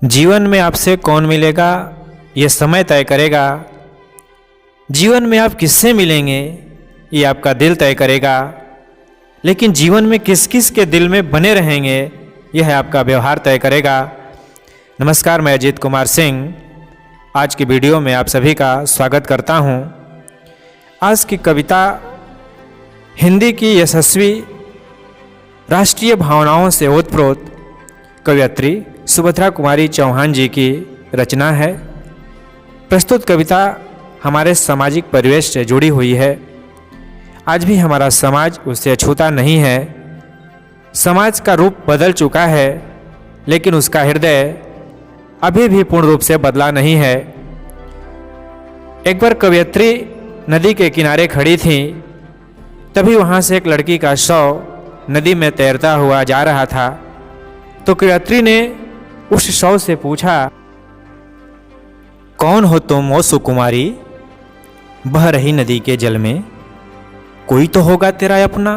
जीवन में आपसे कौन मिलेगा ये समय तय करेगा। जीवन में आप किससे मिलेंगे ये आपका दिल तय करेगा। लेकिन जीवन में किस किस के दिल में बने रहेंगे यह आपका व्यवहार तय करेगा। नमस्कार, मैं अजीत कुमार सिंह आज की वीडियो में आप सभी का स्वागत करता हूं। आज की कविता हिंदी की यशस्वी राष्ट्रीय भावनाओं से ओतप्रोत कवयित्री सुभद्रा कुमारी चौहान जी की रचना है। प्रस्तुत कविता हमारे सामाजिक परिवेश से जुड़ी हुई है। आज भी हमारा समाज उससे अछूता नहीं है। समाज का रूप बदल चुका है, लेकिन उसका हृदय अभी भी पूर्ण रूप से बदला नहीं है। एक बार कवयित्री नदी के किनारे खड़ी थी, तभी वहाँ से एक लड़की का शव नदी में तैरता हुआ जा रहा था। तो कवयित्री ने उस शव से पूछा, कौन हो तुम ओ सुकुमारी, बह रही नदी के जल में? कोई तो होगा तेरा अपना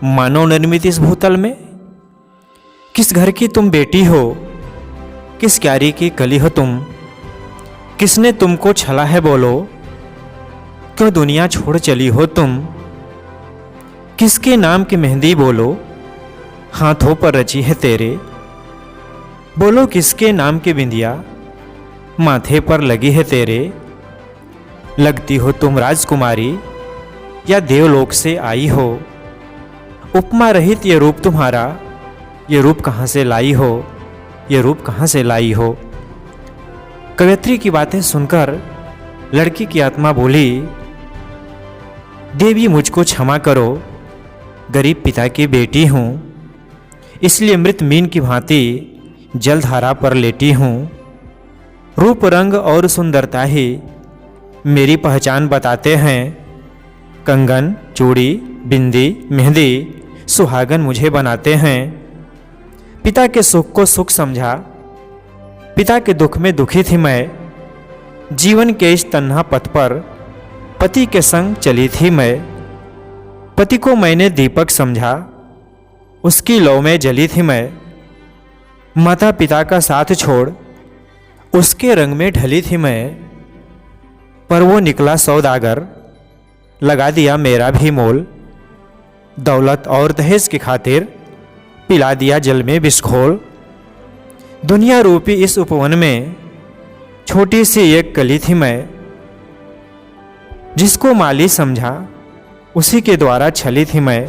मानव निर्मित इस भूतल में। किस घर की तुम बेटी हो, किस क्यारी की कली हो तुम? किसने तुमको छला है बोलो, क्यों दुनिया छोड़ चली हो तुम? किसके नाम की मेहंदी बोलो, हाथों पर रची है तेरे? बोलो किसके नाम की बिंदिया, माथे पर लगी है तेरे? लगती हो तुम राजकुमारी, या देवलोक से आई हो? उपमा रहित ये रूप तुम्हारा, ये रूप कहाँ से लाई हो? ये रूप कहाँ से लाई हो? कवयित्री की बातें सुनकर लड़की की आत्मा बोली, देवी मुझको क्षमा करो, गरीब पिता की बेटी हूँ, इसलिए मृत मीन की भांति जलधारा पर लेटी हूँ। रूप रंग और सुंदरता ही मेरी पहचान बताते हैं। कंगन, चूड़ी, बिंदी, मेहंदी, सुहागन मुझे बनाते हैं। पिता के सुख को सुख समझा, पिता के दुख में दुखी थी मैं। जीवन के इस तन्हा पथ पर पति के संग चली थी मैं। पति को मैंने दीपक समझा, उसकी लौ में जली थी मैं। माता पिता का साथ छोड़ उसके रंग में ढली थी मैं। पर वो निकला सौदागर, लगा दिया मेरा भी मोल। दौलत और दहेज की खातिर पिला दिया जल में विष घोल। दुनिया रूपी इस उपवन में छोटी सी एक कली थी मैं। जिसको माली समझा उसी के द्वारा छली थी मैं।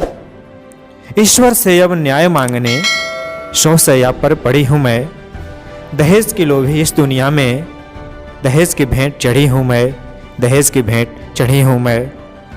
ईश्वर से अब न्याय मांगने शौसैया पर पड़ी हूँ मैं। दहेज की लोभी इस दुनिया में, दहेज की भेंट चढ़ी हूँ मैं। दहेज की भेंट चढ़ी हूँ मैं।